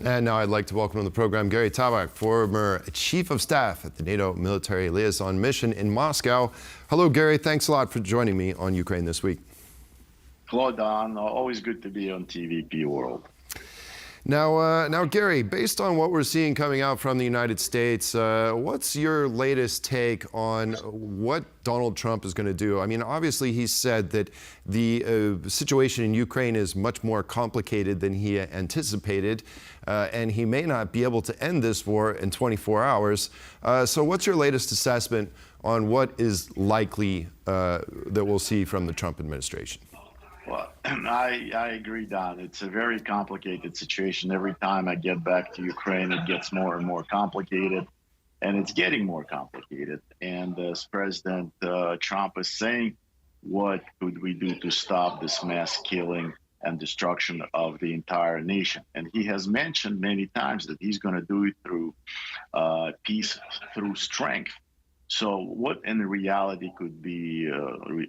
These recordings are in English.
And now I'd like to welcome to the program Gary Tabach, former Chief of Staff at the NATO Military Liaison Mission in Moscow. Hello, Gary. Thanks a lot for joining me on Ukraine this week. Hello, Don. Always good to be on TVP World. Now, Gary, based on what we're seeing coming out from the United States, what's your latest take on what Donald Trump is going to do? I mean, obviously, he said that the situation in Ukraine is much more complicated than he anticipated, and he may not be able to end this war in 24 hours. So what's your latest assessment on what is likely that we'll see from the Trump administration? Well, I agree, Don. It's a very complicated situation. Every time I get back to Ukraine, it gets more and more complicated, and it's getting more complicated. And as President Trump is saying, what could we do to stop this mass killing and destruction of the entire nation? And he has mentioned many times that he's going to do it through peace, through strength. So what in reality could be,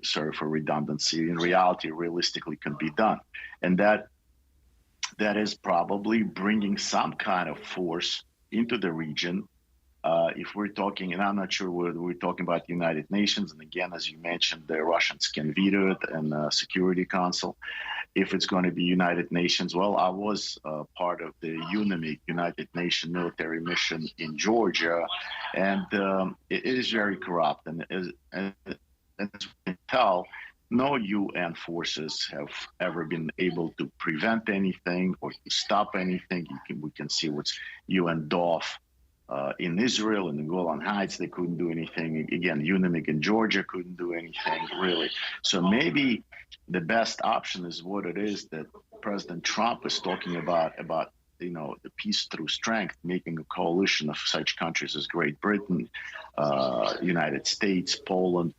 sorry for redundancy, in reality realistically can be done? And that is probably bringing some kind of force into the region. If we're talking, and I'm not sure whether we're talking about the United Nations, and again, as you mentioned, the Russians can veto it in Security Council. If it's going to be United Nations, well, I was part of the UNMIC, United Nations military mission in Georgia, and it is very corrupt. And as we can tell, no UN forces have ever been able to prevent anything or to stop anything. We can see what's UN DOF in Israel, in the Golan Heights, they couldn't do anything. Again, UNMIC in Georgia couldn't do anything, really. So maybe the best option is what it is that President Trump is talking about, you know, the peace through strength, making a coalition of such countries as Great Britain, United States, Poland,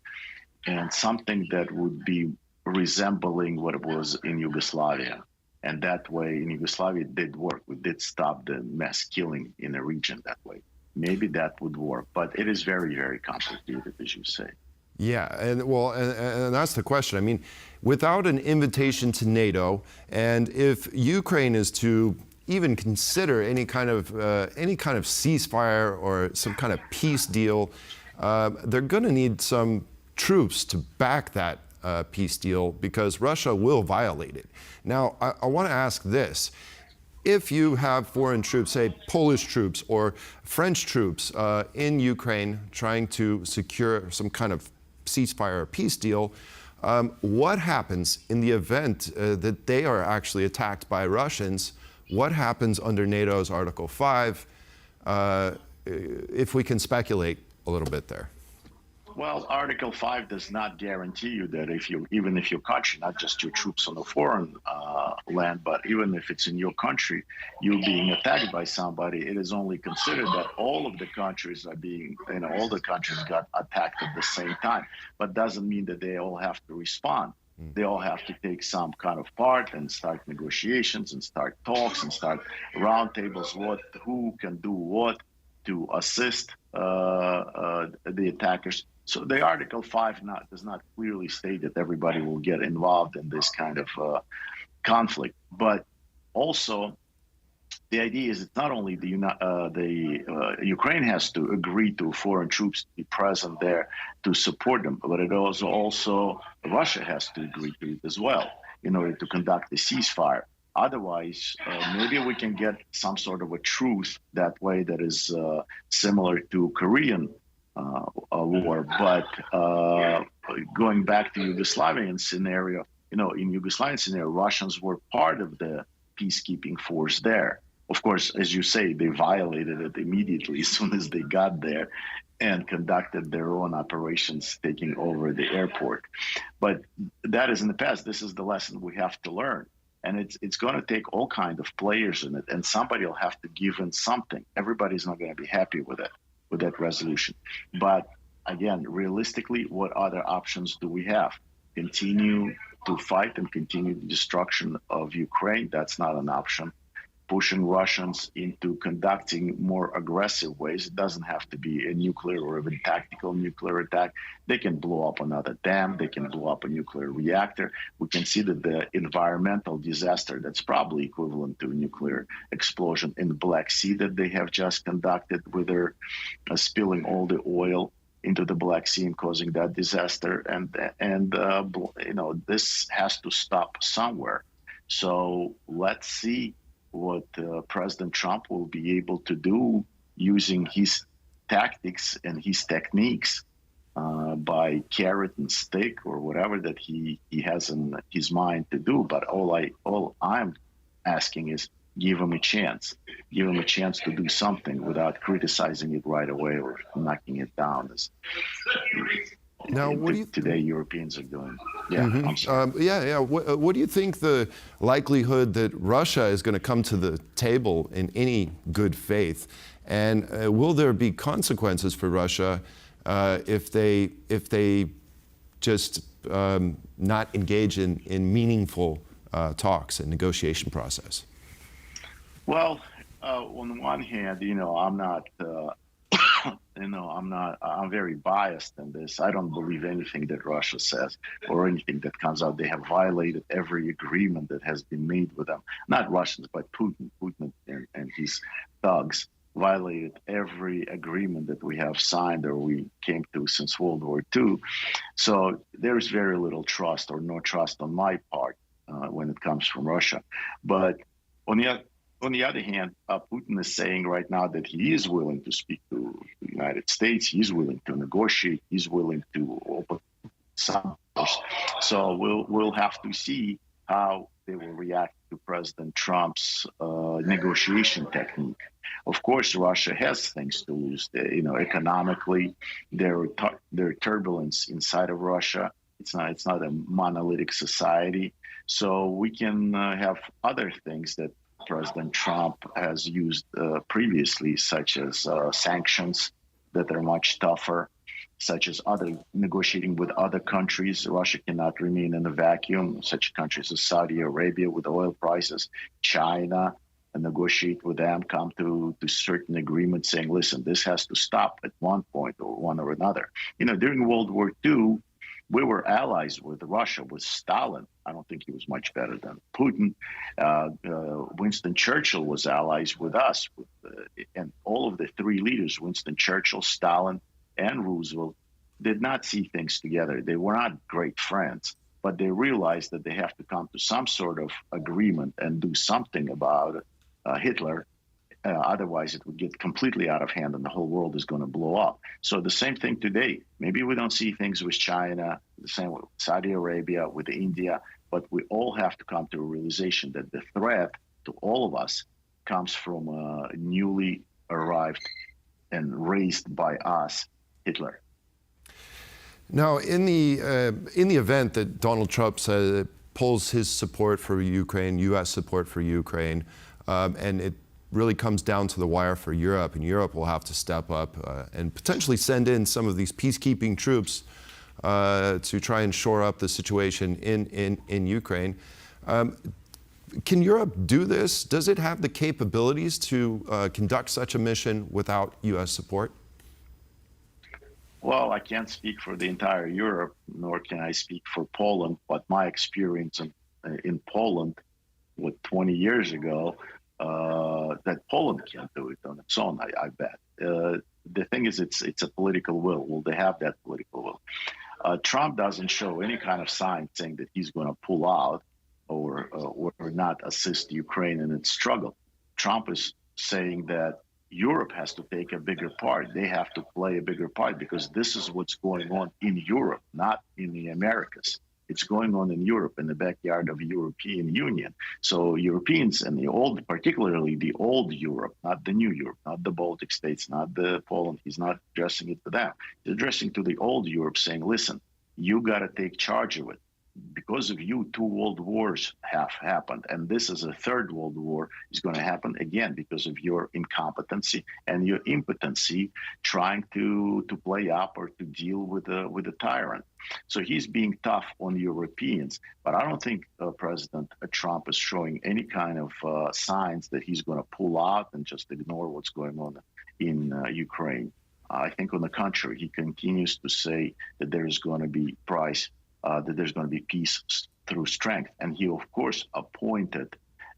and something that would be resembling what it was in Yugoslavia. And that way, in Yugoslavia, it did work. We did stop the mass killing in the region that way. Maybe that would work, but it is very, very complicated, as you say. Yeah, and well, and that's the question. I mean, without an invitation to NATO, and if Ukraine is to even consider any kind of ceasefire or some kind of peace deal, they're going to need some troops to back that peace deal, because Russia will violate it. Now, I want to ask this. If you have foreign troops, say Polish troops or French troops in Ukraine trying to secure some kind of ceasefire or peace deal, what happens in the event that they are actually attacked by Russians? What happens under NATO's Article 5, if we can speculate a little bit there? Well, Article 5 does not guarantee you that even if your country, not just your troops on a foreign land, but even if it's in your country, you're being attacked by somebody, it is only considered that all of the countries are being, you know, all the countries got attacked at the same time. But doesn't mean that they all have to respond. They all have to take some kind of part and start negotiations and start talks and start roundtables, who can do what to assist the attackers. So the Article 5 does not clearly state that everybody will get involved in this kind of conflict. But also, the idea is that not only Ukraine has to agree to foreign troops to be present there to support them, but it also Russia has to agree to it as well in order to conduct the ceasefire. Otherwise, maybe we can get some sort of a truce that way that is similar to Korean war. But going back to Yugoslavian scenario, you know, in Yugoslavian scenario, Russians were part of the peacekeeping force there. Of course, as you say, they violated it immediately as soon as they got there and conducted their own operations, taking over the airport. But that is in the past. This is the lesson we have to learn. And it's going to take all kinds of players in it, and somebody will have to give in something. Everybody's not going to be happy with it, with that resolution. But again, realistically, what other options do we have? Continue to fight and continue the destruction of Ukraine? That's not an option. pushing Russians into conducting more aggressive ways. It doesn't have to be a nuclear or even tactical nuclear attack. They can blow up another dam. They can blow up a nuclear reactor. We can see that the environmental disaster that's probably equivalent to a nuclear explosion in the Black Sea that they have just conducted, with their spilling all the oil into the Black Sea and causing that disaster. And this has to stop somewhere. So let's see what President Trump will be able to do using his tactics and his techniques by carrot and stick or whatever that he has in his mind to do. But all I'm asking is give him a chance. Give him a chance to do something without criticizing it right away or knocking it down. Now, what do you today Europeans are doing? Yeah, I'm sorry. What do you think the likelihood that Russia is going to come to the table in any good faith, and will there be consequences for Russia if they just not engage in meaningful talks and negotiation process? Well, on one hand, I'm not. I'm very biased in this. I don't believe anything that Russia says or anything that comes out. They have violated every agreement that has been made with them. Not Russians, but Putin. Putin and his thugs violated every agreement that we have signed or we came to since World War II. So there is very little trust or no trust on my part when it comes from Russia. But on the other hand, Putin is saying right now that he is willing to speak to the United States. He's willing to negotiate. He's willing to open some doors. So we'll have to see how they will react to President Trump's negotiation technique. Of course, Russia has things to lose. Economically, there are turbulence inside of Russia. It's not a monolithic society. So we can have other things that President Trump has used previously, such as sanctions that are much tougher, such as negotiating with other countries. Russia cannot remain in a vacuum. Such countries as Saudi Arabia with oil prices, China, and negotiate with them, come to certain agreements saying, listen, this has to stop at one point or one or another. During World War II, we were allies with Russia, with Stalin. I don't think he was much better than Putin. Winston Churchill was allies with us. And all of the three leaders, Winston Churchill, Stalin, and Roosevelt, did not see things together. They were not great friends, but they realized that they have to come to some sort of agreement and do something about Hitler. Otherwise, it would get completely out of hand and the whole world is going to blow up. So the same thing today. Maybe we don't see things with China, the same with Saudi Arabia, with India, but we all have to come to a realization that the threat to all of us comes from a newly arrived and raised by us, Hitler. Now, in the event that Donald Trump pulls his support for Ukraine, U.S. support for Ukraine, and it really comes down to the wire for Europe, and Europe will have to step up and potentially send in some of these peacekeeping troops to try and shore up the situation in Ukraine. Can Europe do this? Does it have the capabilities to conduct such a mission without U.S. support? Well, I can't speak for the entire Europe, nor can I speak for Poland, but my experience in Poland, 20 years ago, that Poland can't do it on its own, I bet. The thing is, it's a political will. Will they have that political will? Trump doesn't show any kind of sign saying that he's going to pull out or not assist Ukraine in its struggle. Trump is saying that Europe has to take a bigger part. They have to play a bigger part because this is what's going on in Europe, not in the Americas. It's going on in Europe, in the backyard of the European Union. So Europeans and particularly the old Europe, not the new Europe, not the Baltic states, not the Poland, he's not addressing it to them. He's addressing to the old Europe saying, listen, you got to take charge of it. because of you, 2 world wars have happened. And this is a 3rd world war is going to happen again because of your incompetency and your impotency trying to play up or to deal with a tyrant. So he's being tough on Europeans. But I don't think President Trump is showing any kind of signs that he's going to pull out and just ignore what's going on in Ukraine. I think, on the contrary, he continues to say that there is going to be that there's going to be peace through strength. And he, of course, appointed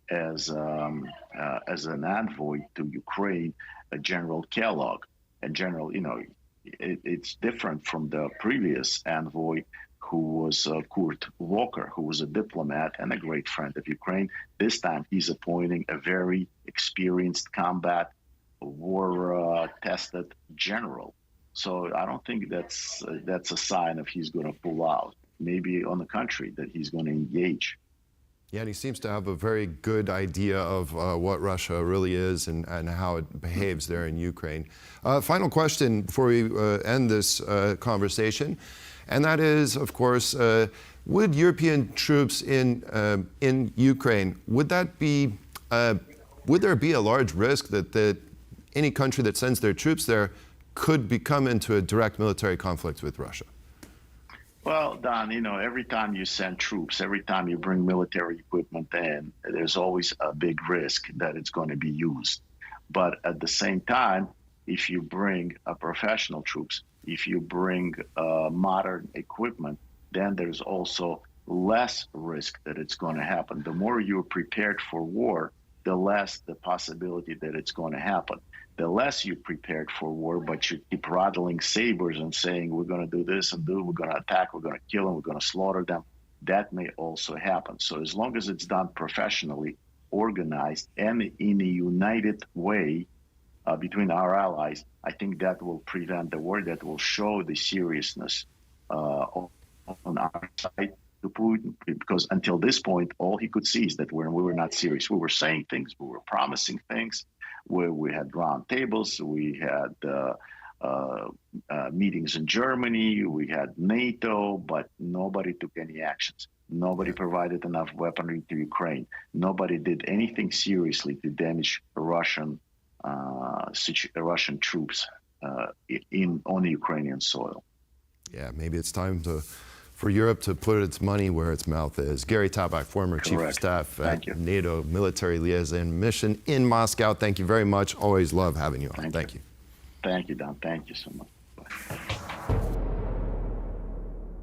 as an envoy to Ukraine, General Kellogg. And General, it's different from the previous envoy, who was Kurt Walker, who was a diplomat and a great friend of Ukraine. This time, he's appointing a very experienced combat war-tested general. So I don't think that's a sign of he's going to pull out. Maybe on the contrary, that he's going to engage. Yeah, and he seems to have a very good idea of what Russia really is and how it behaves there in Ukraine. Final question before we end this conversation, and that is, of course, would European troops in Ukraine, would there be a large risk that any country that sends their troops there could become into a direct military conflict with Russia? Well, Don, every time you send troops, every time you bring military equipment in, there's always a big risk that it's going to be used. But at the same time, if you bring professional troops, if you bring modern equipment, then there's also less risk that it's going to happen. The more you're prepared for war, the less the possibility that it's going to happen. The less you're prepared for war, but you keep rattling sabers and saying, we're going to do this and we're going to attack, we're going to kill them, we're going to slaughter them, that may also happen. So as long as it's done professionally, organized, and in a united way between our allies, I think that will prevent the war, that will show the seriousness on our side to Putin, because until this point, all he could see is that we were not serious. We were saying things, we were promising things, where we had round tables, we had meetings in Germany, we had NATO, but nobody took any actions. Nobody provided enough weaponry to Ukraine. Nobody did anything seriously to damage Russian troops on the Ukrainian soil. Yeah, maybe it's time for Europe to put its money where its mouth is. Gary Tabach, former Chief of Staff at NATO Military Liaison Mission in Moscow. Thank you very much. Always love having you on. Thank you. Thank you, Don. Thank you so much. Bye.